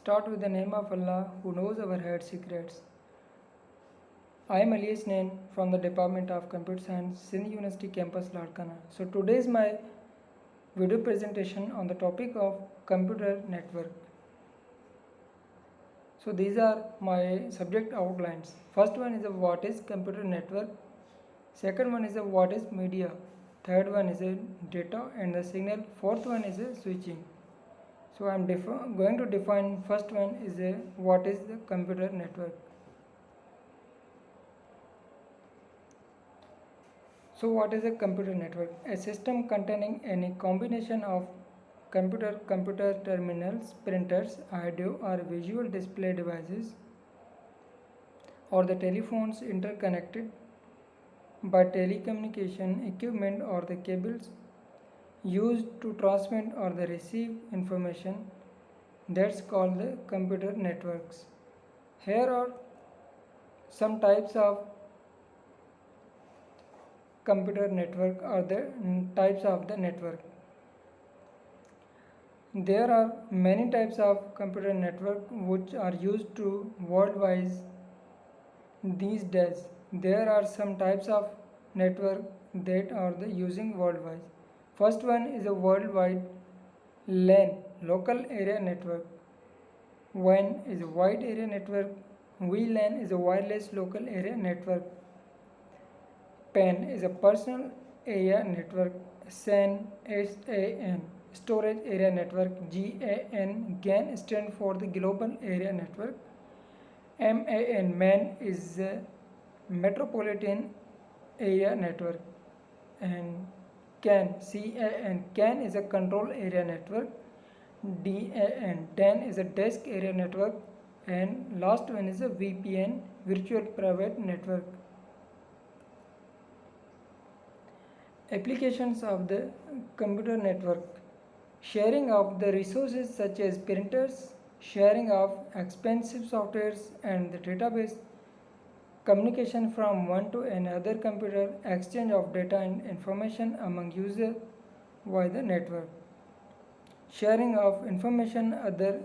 Start with the name of Allah who knows our heart secrets. I am Alias Nain from the Department of Computer Science, Sindh University campus, Ladkana. So today is my video presentation on the topic of computer network. So these are my subject outlines. First one is what is computer network. Second one is what is media. Third one is data and the signal. Fourth one is switching. So I am going to define first one is what is the computer network. So what is a computer network? A system containing any combination of computer terminals, printers, audio or visual display devices or the telephones interconnected by telecommunication equipment or the cables used to transmit or the receive information, that's called the computer networks. Here are some types of computer network or the types of the network. There are many types of computer network which are used to worldwide these days. There are some types of network that are the using worldwide. First one is a worldwide LAN, local area network. WAN is a wide area network. VLAN is a wireless local area network. PAN is a personal area network. SAN, SAN, storage area network. GAN stand for the global area network. MAN is a metropolitan area network. And CAN is a control area network. DAN is a desk area network. And last one is a VPN, virtual private network. Applications of the computer network: sharing of the resources such as printers, sharing of expensive softwares and the database, communication from one to another computer, exchange of data and information among users via the network, sharing of information other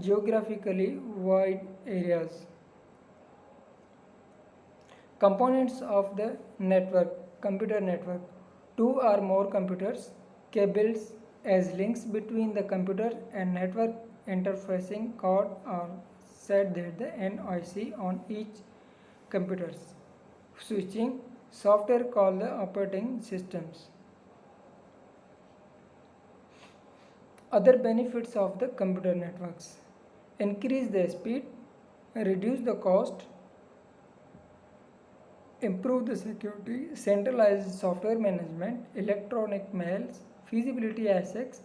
geographically wide areas. Components of the network, computer network: two or more computers, cables as links between the computer and network interfacing card are set at the NIC on each computers. Switching, software called the operating systems. Other benefits of the computer networks: increase the speed, reduce the cost, improve the security, centralized software management, electronic mails, feasibility assets,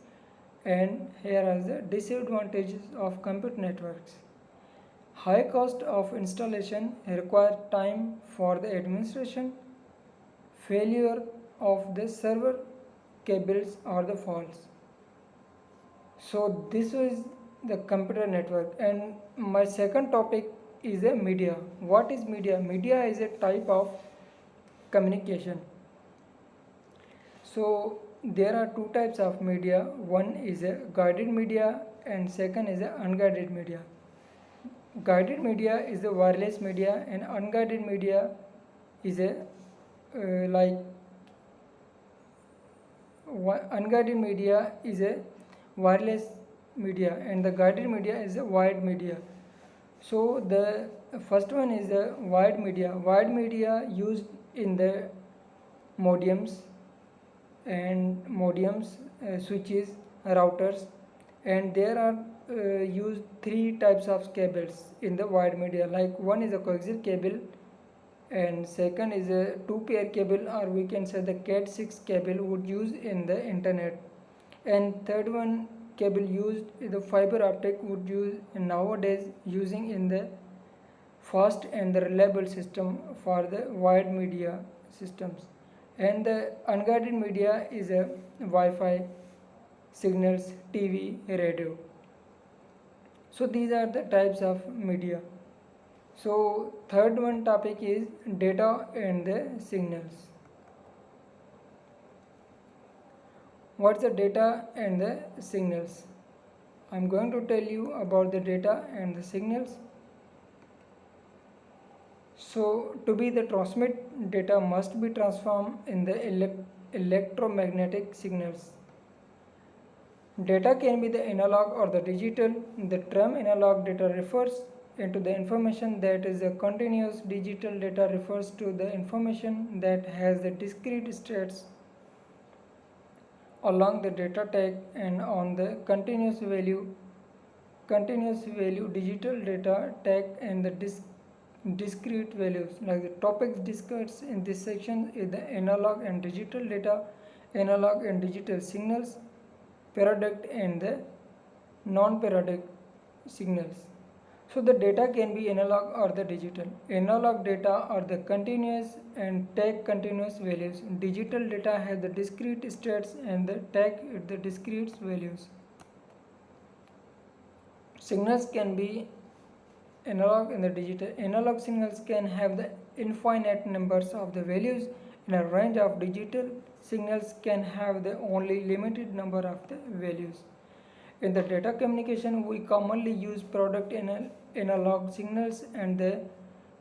and here are the disadvantages of computer networks. High cost of installation, require time for the administration, failure of the server cables or the faults. So this is the computer network. And my second topic is a media. What is media? Media is a type of communication. So there are two types of media. One is a guided media and second is a unguided media. Guided media is a wireless media and unguided media is a unguided media is a wireless media and the guided media is a wired media. So the first one is the wired media. Wired media used in the modems switches, routers, and there are used three types of cables in the wired media. Like one is a coaxial cable, and second is a two-pair cable, or we can say the Cat6 cable would use in the internet, and third one cable used the fiber optic would use nowadays using in the fast and the reliable system for the wired media systems. And the unguided media is a Wi-Fi signals, TV, radio. So these are the types of media. So third one topic is data and the signals. What's the data and the signals? I'm going to tell you about the data and the signals. So to be the transmit, data must be transformed in the electromagnetic signals. Data can be the analog or the digital. The term analog data refers into the information that is a continuous. Digital data refers to the information that has the discrete states along the data tag and on the continuous value digital data tag and the discrete values. Like the topics discussed in this section is the analog and digital data, analog and digital signals, periodic and the non-periodic signals. So the data can be analog or the digital. Analog data are the continuous and tag continuous values. Digital data has the discrete states and the tag the discrete values. Signals can be analog and the digital. Analog signals can have the infinite numbers of the values in a range. Of digital signals can have the only limited number of the values. In the data communication, we commonly use product analog signals and the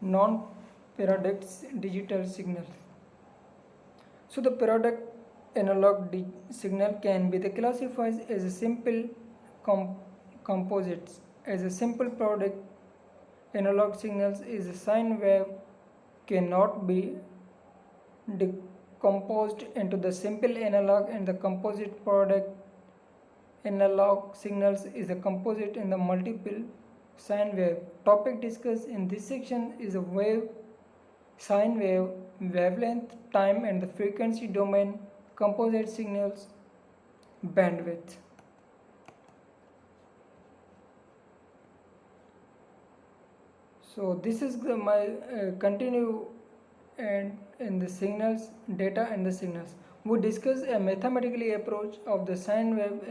non-periodic digital signals. So the periodic analog signal can be classified as a simple composites. As a simple product analog signals is a sine wave cannot be decomposed into the simple analog and the composite product analog signals is a composite in the multiple sine wave. Topic discussed in this section is a wave, sine wave, wavelength, time and the frequency domain, composite signals, bandwidth. So this is my continue and in the signals, data and the signals. We discuss a mathematically approach of the sine wave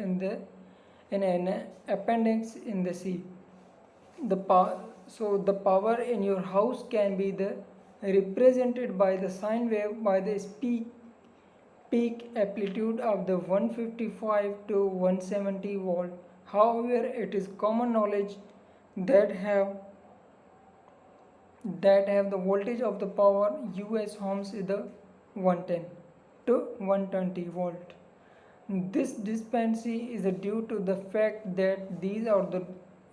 in an appendix in the C. So the power in your house can be represented by the sine wave by the peak amplitude of the 155 to 170 volt. However, it is common knowledge that have the voltage of the power US homes is the 110 to 120 volt. This discrepancy is due to the fact that these are the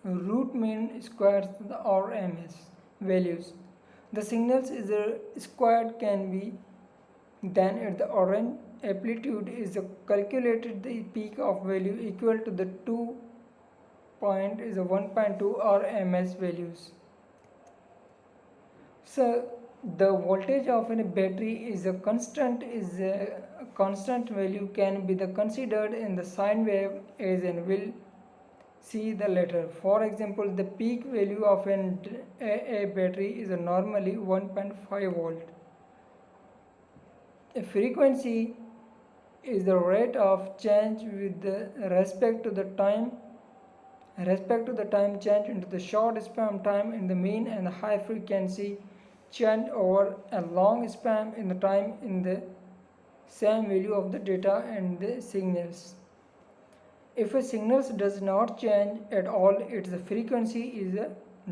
root mean squares the RMS values. The signals is squared can be then at the orange amplitude is calculated the peak of value equal to the 2 point is a 1.2 RMS values. So the voltage of a battery is a constant value can be considered in the sine wave as and will see the later. For example, the peak value of a battery is normally 1.5 volt. A frequency is the rate of change with respect to the time change into the short span time in the mean and the high frequency change over a long span in the time in the same value of the data and the signals. If a signal does not change at all, its frequency is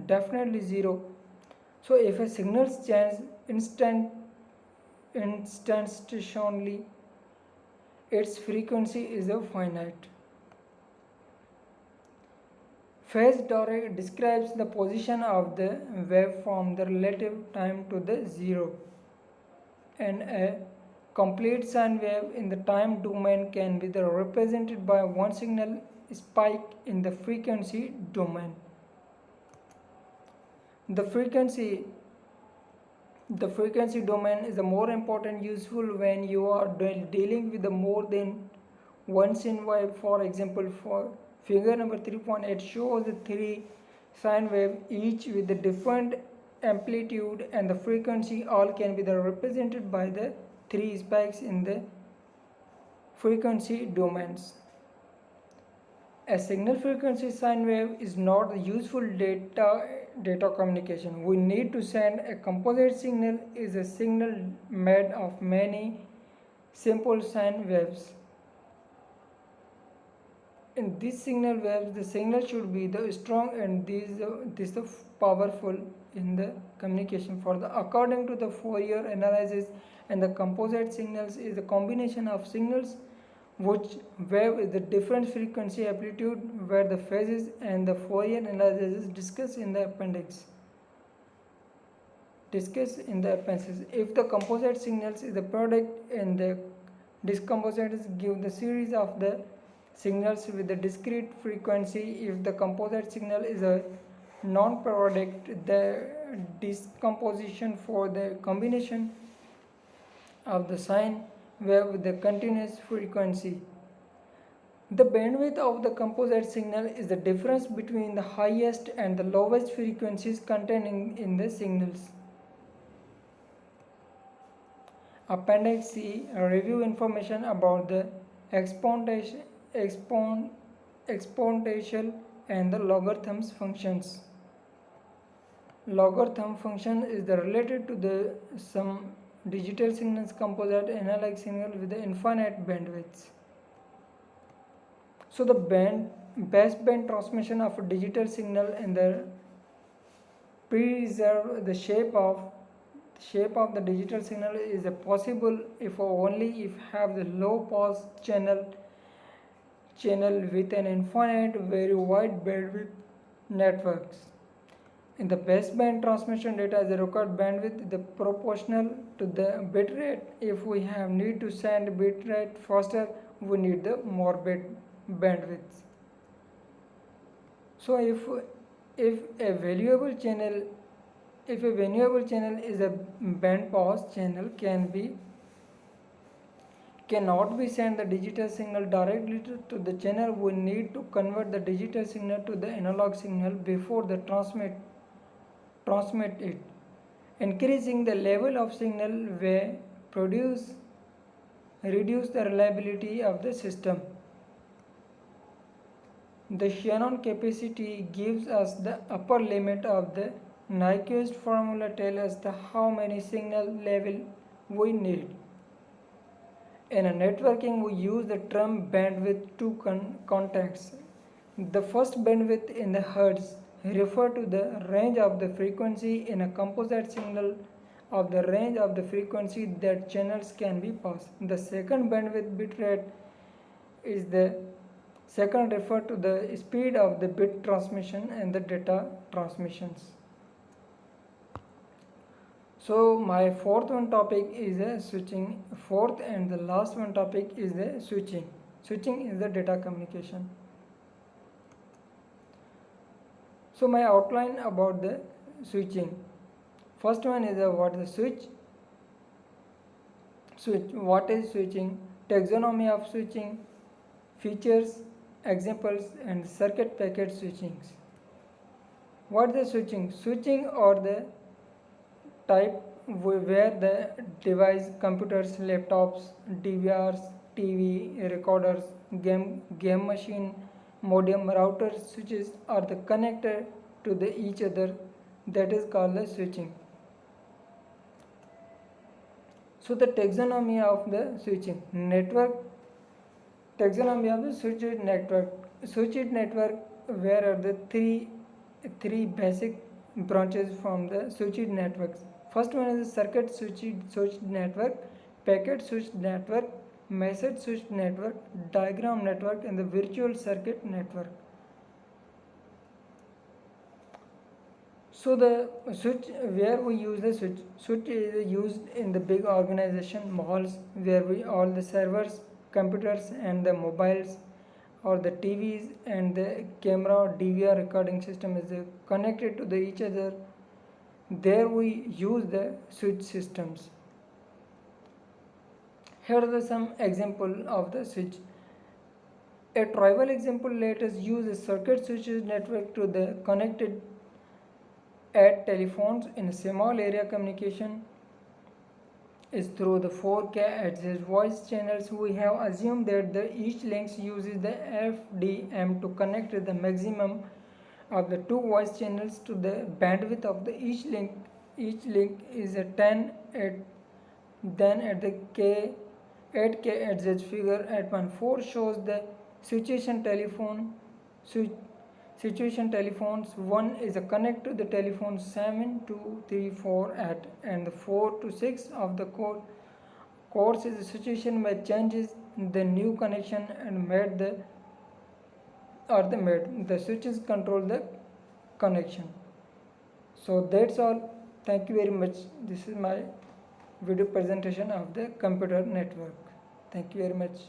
definitely zero. So if a signal changes instantaneously, its frequency is finite. Phase describes the position of the wave from the relative time to the zero, and a complete sine wave in the time domain can be represented by one signal spike in the frequency domain. The frequency domain is the more important useful when you are dealing with the more than one sine wave. For example, for figure number 3.8 shows the three sine wave each with the different amplitude and the frequency. All can be represented by the three spikes in the frequency domains. A signal frequency sine wave is not useful data communication. We need to send a composite signal is a signal made of many simple sine waves. in this signal waves, the signal should be the strong and this the powerful in the communication. For the according to the Fourier analysis, and the composite signals is a combination of signals which wave with the different frequency amplitude where the phases and the Fourier analysis is discussed in the appendix. If the composite signals is the product and the discomposites give the series of the signals with the discrete frequency. If the composite signal is a non-product, the decomposition for the combination of the sine wave with the continuous frequency. The bandwidth of the composite signal is the difference between the highest and the lowest frequencies contained in the signals. Appendix C review information about the exponential and the logarithms functions. Logarithm function is the related to the some digital signals composite analog signal with the infinite bandwidths. So the baseband transmission of a digital signal and the preserve the shape of the digital signal is possible if only if have the low pass channel with an infinite very wide bandwidth networks. In the baseband transmission data, the required bandwidth is proportional to the bit rate. If we have need to send bit rate faster, we need the more bandwidth. So if a valuable channel is a band pass channel cannot be sent the digital signal directly to the channel, we need to convert the digital signal to the analog signal before the transmit it. Increasing the level of signal will reduce the reliability of the system. The Shannon capacity gives us the upper limit of the Nyquist formula tells us how many signal level we need. In a networking, we use the term bandwidth to contexts. The first bandwidth in the hertz refer to the range of the frequency in a composite signal of the range of the frequency that channels can be passed. The second bandwidth bit rate is the second refer to the speed of the bit transmission and the data transmissions. So my fourth and the last one topic is the switching. Switching is the data communication. So my outline about the switching. First one is what is the switch? What is switching? Taxonomy of switching, features, examples, and circuit packet switchings. What is the switching? Switching or the type where the device, computers, laptops, DVRs, TV, recorders, game machine, modem, routers, switches are the connected to each other. That is called the switching. So the taxonomy of the switching network. Taxonomy of the switched network. Switched network where are the three basic branches from the switched networks. First one is the circuit switched network, packet switched network, message switched network, diagram network, and the virtual circuit network. So the switch where we use the switch is used in the big organization malls where all the servers, computers, and the mobiles or the TVs and the camera DVR recording system is connected to each other. There we use the switch systems. Here are some example of the switch. A trivial example, let us use a circuit switches network to the connected at telephones in a small area. Communication is through the 4K access voice channels. We have assumed that each link uses the FDM to connect the maximum of the two voice channels to the bandwidth of each link. Each link is a 10 then at the 8K access figure at 1.4 shows the situation telephone. Situation telephones, one is a connect to the telephone 7 2 3 4 at and the 4 to 6 of the code. Course is a situation where changes the new connection and made the switches control the connection. So that's all. Thank you very much. This is my video presentation of the computer network. Thank you very much.